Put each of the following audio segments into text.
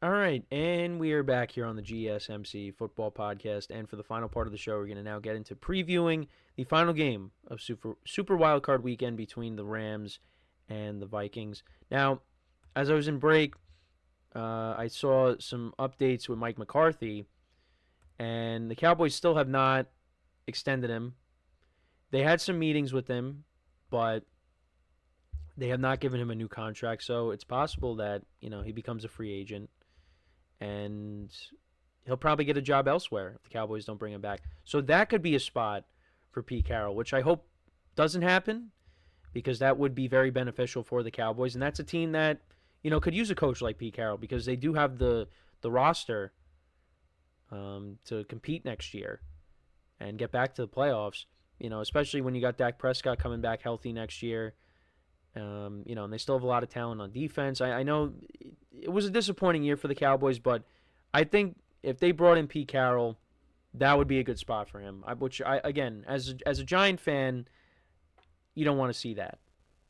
All right, and we are back here on the GSMC football podcast. And for the final part of the show, we're going to now get into previewing the final game of Super Wildcard Weekend between the Rams and the Vikings. Now, as I was in break, I saw some updates with Mike McCarthy, and the Cowboys still have not extended him. They had some meetings with him, but they have not given him a new contract. So it's possible that he becomes a free agent and he'll probably get a job elsewhere if the Cowboys don't bring him back. So that could be a spot for Pete Carroll, which I hope doesn't happen because that would be very beneficial for the Cowboys. And that's a team that, could use a coach like Pete Carroll because they do have the roster to compete next year and get back to the playoffs. Especially when you got Dak Prescott coming back healthy next year. And they still have a lot of talent on defense. I know it was a disappointing year for the Cowboys, but I think if they brought in Pete Carroll, that would be a good spot for him. Again, as a Giant fan, you don't want to see that,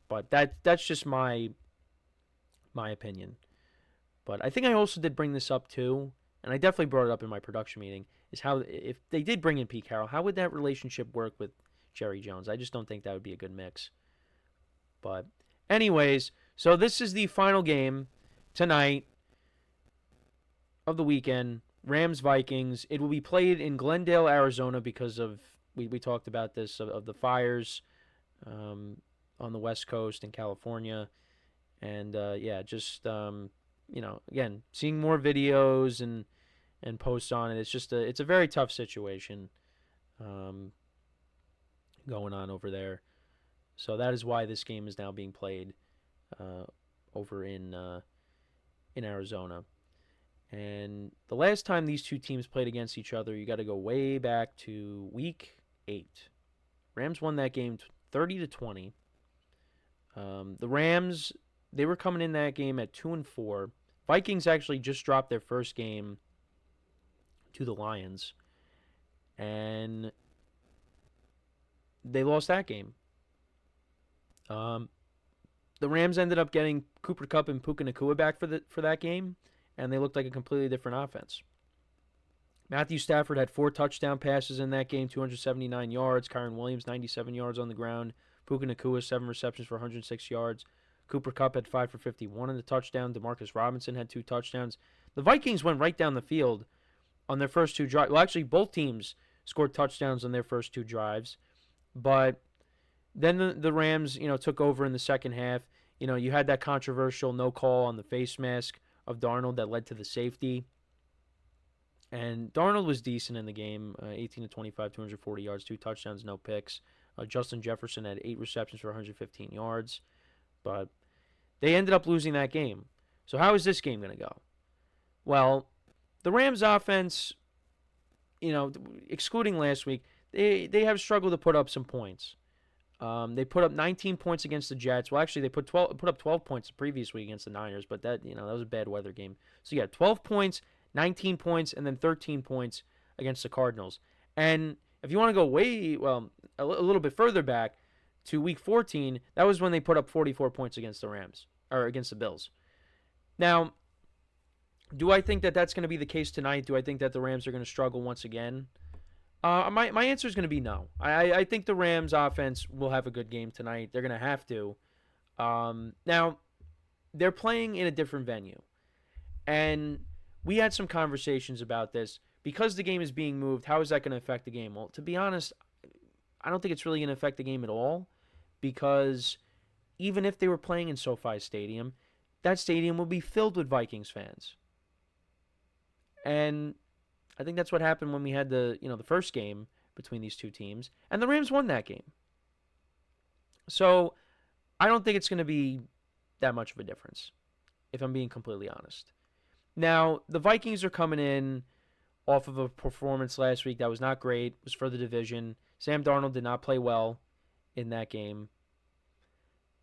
but that's just my opinion. But I think I also did bring this up too, and I definitely brought it up in my production meeting. Is how if they did bring in Pete Carroll, how would that relationship work with Jerry Jones? I just don't think that would be a good mix. But anyways, so this is the final game tonight of the weekend. Rams Vikings. It will be played in Glendale, Arizona, because of we talked about this of the fires on the West Coast in California, and again, seeing more videos and posts on it. It's a very tough situation going on over there. So that is why this game is now being played over in Arizona. And the last time these two teams played against each other, you got to go way back to Week 8. Rams won that game 30-20. The Rams, they were coming in that game at 2-4. Vikings actually just dropped their first game to the Lions, and they lost that game. The Rams ended up getting Cooper Kupp and Puka Nacua back for that game, and they looked like a completely different offense. Matthew Stafford had 4 touchdown passes in that game, 279 yards. Kyren Williams, 97 yards on the ground. Puka Nacua, 7 receptions for 106 yards. Cooper Kupp had 5 for 51 in the touchdown. Demarcus Robinson had 2 touchdowns. The Vikings went right down the field on their first 2 drives. Well, actually, both teams scored touchdowns on their first 2 drives, but then the Rams, took over in the second half. You had that controversial no call on the face mask of Darnold that led to the safety. And Darnold was decent in the game, 18-25, 240 yards, 2 touchdowns, no picks. Justin Jefferson had 8 receptions for 115 yards. But they ended up losing that game. So how is this game going to go? Well, the Rams offense, excluding last week, they have struggled to put up some points. They put up 19 points against the Jets. Well, actually, they put up 12 points the previous week against the Niners, but that was a bad weather game. So, 12 points, 19 points, and then 13 points against the Cardinals. And if you want to go a little bit further back to Week 14, that was when they put up 44 points against the Rams, or against the Bills. Now, do I think that that's going to be the case tonight? Do I think that the Rams are going to struggle once again? My answer is going to be no. I think the Rams offense will have a good game tonight. They're going to have to. Now, they're playing in a different venue. And we had some conversations about this. Because the game is being moved, how is that going to affect the game? Well, to be honest, I don't think it's really going to affect the game at all. Because even if they were playing in SoFi Stadium, that stadium will be filled with Vikings fans. And I think that's what happened when we had the first game between these two teams, and the Rams won that game. So I don't think it's going to be that much of a difference, if I'm being completely honest. Now, the Vikings are coming in off of a performance last week that was not great. It was for the division. Sam Darnold did not play well in that game.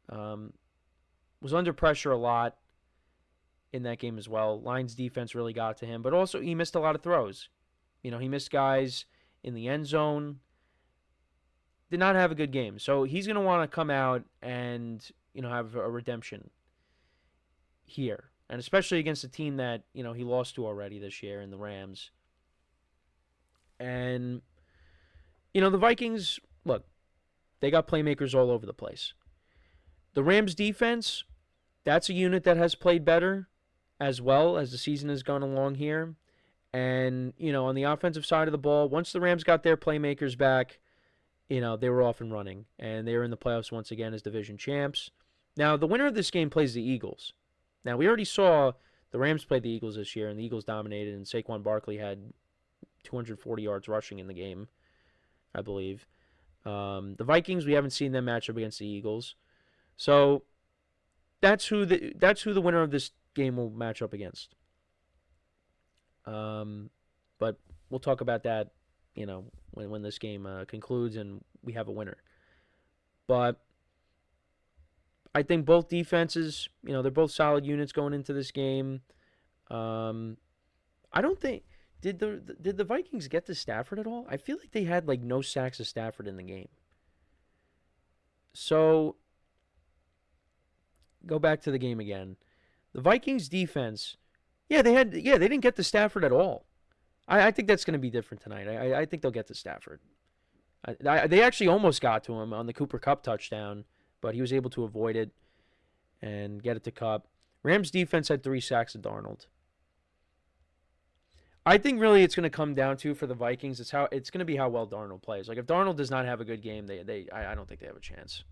Was under pressure a lot in that game as well. Lions defense really got to him, but also he missed a lot of throws. He missed guys in the end zone. Did not have a good game. So he's going to want to come out and, have a redemption here. And especially against a team that, he lost to already this year in the Rams. And, the Vikings, look, they got playmakers all over the place. The Rams defense, that's a unit that has played better as well as the season has gone along here. And, on the offensive side of the ball, once the Rams got their playmakers back, they were off and running. And they were in the playoffs once again as division champs. Now, the winner of this game plays the Eagles. Now, we already saw the Rams play the Eagles this year, and the Eagles dominated, and Saquon Barkley had 240 yards rushing in the game, I believe. The Vikings, we haven't seen them match up against the Eagles. So that's who the winner of this game will match up against. But we'll talk about that, when this game concludes and we have a winner. But I think both defenses, they're both solid units going into this game. I don't think did the Vikings get to Stafford at all? I feel like they had no sacks of Stafford in the game. So go back to the game again. The Vikings defense, they didn't get to Stafford at all. I think that's going to be different tonight. I think they'll get to Stafford. They actually almost got to him on the Cooper Kupp touchdown, but he was able to avoid it and get it to Kupp. Rams defense had 3 sacks of Darnold. I think really it's going to come down to, for the Vikings, it's going to be how well Darnold plays. If Darnold does not have a good game, I don't think they have a chance.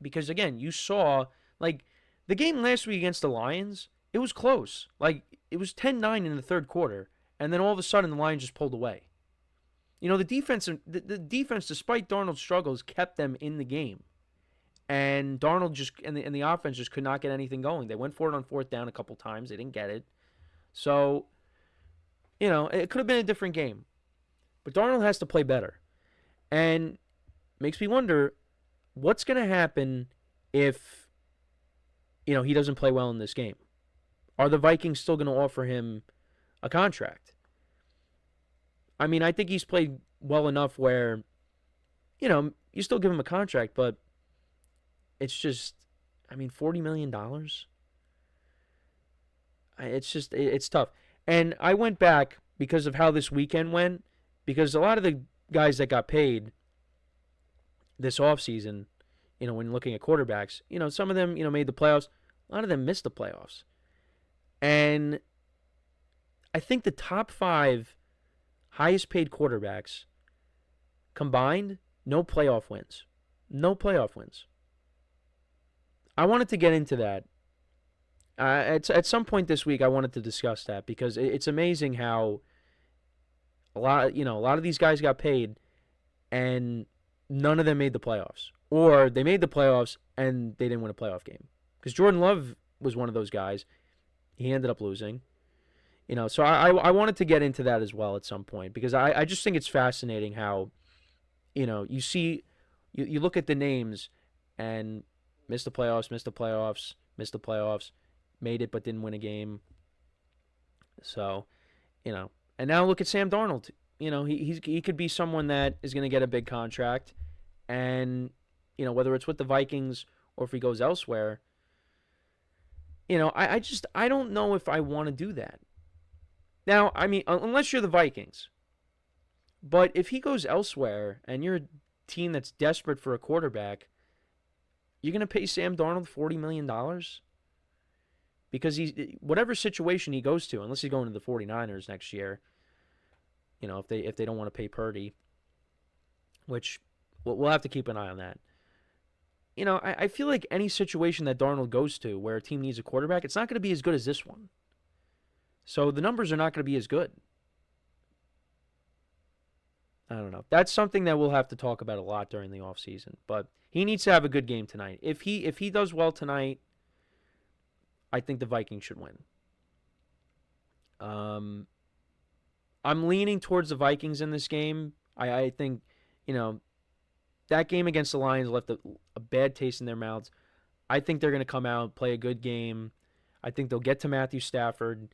Because again, you saw the game last week against the Lions, it was close. It was 10-9 in the third quarter, and then all of a sudden the Lions just pulled away. The defense, despite Darnold's struggles, kept them in the game. And Darnold and the offense just could not get anything going. They went for it on fourth down a couple times. They didn't get it. So, it could have been a different game. But Darnold has to play better. And makes me wonder what's going to happen if, he doesn't play well in this game. Are the Vikings still going to offer him a contract? I mean, I think he's played well enough where, you still give him a contract, but it's just, $40 million? It's tough. And I went back because of how this weekend went, because a lot of the guys that got paid this offseason, when looking at quarterbacks, some of them, made the playoffs. A lot of them missed the playoffs. And I think the top 5 highest paid quarterbacks combined, no playoff wins. No playoff wins. I wanted to get into that. At some point this week, I wanted to discuss that because it's amazing how a lot of these guys got paid and none of them made the playoffs. Or they made the playoffs and they didn't win a playoff game. Because Jordan Love was one of those guys. He ended up losing. So I wanted to get into that as well at some point because I just think it's fascinating how, you see, you look at the names and missed the playoffs, made it but didn't win a game. So, and now look at Sam Darnold. He could be someone that is going to get a big contract, and whether it's with the Vikings or if he goes elsewhere, I don't know if I want to do that. Now, unless you're the Vikings, but if he goes elsewhere and you're a team that's desperate for a quarterback, you're going to pay Sam Darnold $40 million? Because whatever situation he goes to, unless he's going to the 49ers next year, if they don't want to pay Purdy, which we'll have to keep an eye on that. I feel like any situation that Darnold goes to where a team needs a quarterback, it's not going to be as good as this one. So the numbers are not going to be as good. I don't know. That's something that we'll have to talk about a lot during the offseason. But he needs to have a good game tonight. If he does well tonight, I think the Vikings should win. I'm leaning towards the Vikings in this game. I think, that game against the Lions left a bad taste in their mouths. I think they're going to come out, play a good game. I think they'll get to Matthew Stafford.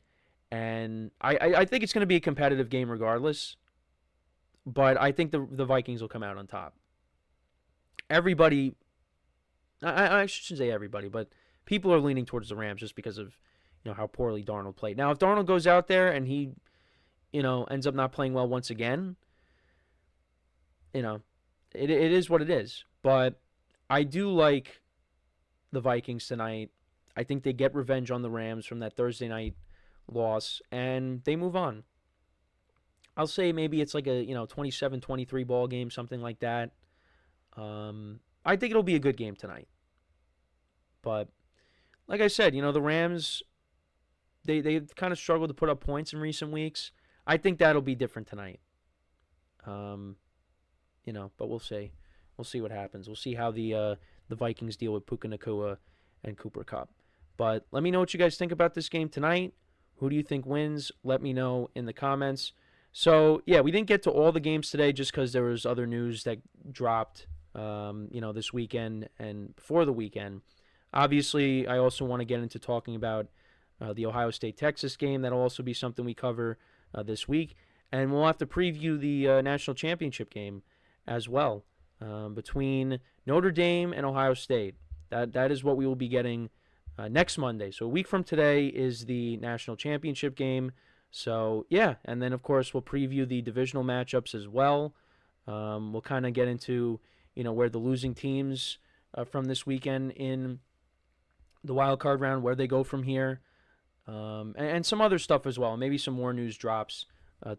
And I think it's going to be a competitive game regardless. But I think the Vikings will come out on top. Everybody, I shouldn't say everybody, but people are leaning towards the Rams just because of how poorly Darnold played. Now, if Darnold goes out there and he ends up not playing well once again, it is what it is. But I do like the Vikings tonight. I think they get revenge on the Rams from that Thursday night loss, and they move on. I'll say maybe it's like a 27-23 ball game, something like that. I think it'll be a good game tonight. But like I said, the Rams, they've kind of struggled to put up points in recent weeks. I think that'll be different tonight. But we'll see. We'll see what happens. We'll see how the Vikings deal with Puka Nacua and Cooper Kupp. But let me know what you guys think about this game tonight. Who do you think wins? Let me know in the comments. So, yeah, we didn't get to all the games today just because there was other news that dropped, this weekend and before the weekend. Obviously, I also want to get into talking about the Ohio State-Texas game. That'll also be something we cover this week. And we'll have to preview the national championship game as well between Notre Dame and Ohio State. That is what we will be getting next Monday. So a week from today is the national championship game. So, yeah, and then, of course, we'll preview the divisional matchups as well. We'll kind of get into, where the losing teams from this weekend in the wild card round, where they go from here, and some other stuff as well. Maybe some more news drops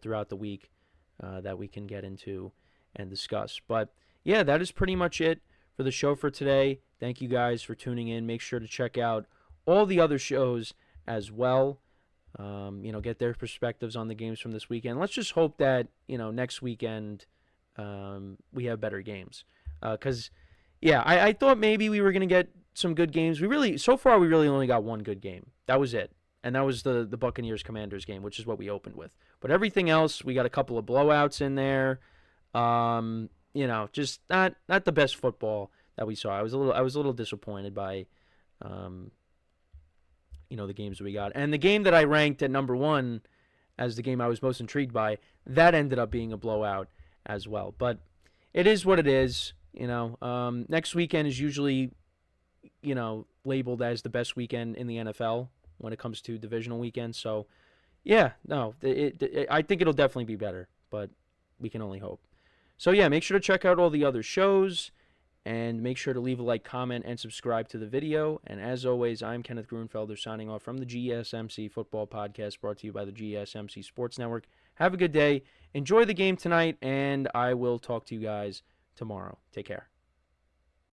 throughout the week that we can get into and discuss. But, yeah, that is pretty much it for the show for today. Thank you guys for tuning in. Make sure to check out all the other shows as well. Get their perspectives on the games from this weekend. Let's just hope that, next weekend we have better games. Because, I thought maybe we were going to get some good games. So far, we really only got one good game. That was it. And that was the Buccaneers-Commanders game, which is what we opened with. But everything else, we got a couple of blowouts in there. Just not the best football that we saw. I was a little disappointed by the games that we got. And the game that I ranked at number one as the game I was most intrigued by, that ended up being a blowout as well. But it is what it is. Next weekend is usually, labeled as the best weekend in the NFL when it comes to divisional weekends. So, I think it'll definitely be better, but we can only hope. So, make sure to check out all the other shows. And make sure to leave a like, comment, and subscribe to the video. And as always, I'm Kenneth Grunfelder signing off from the GSMC Football Podcast brought to you by the GSMC Sports Network. Have a good day. Enjoy the game tonight, and I will talk to you guys tomorrow. Take care.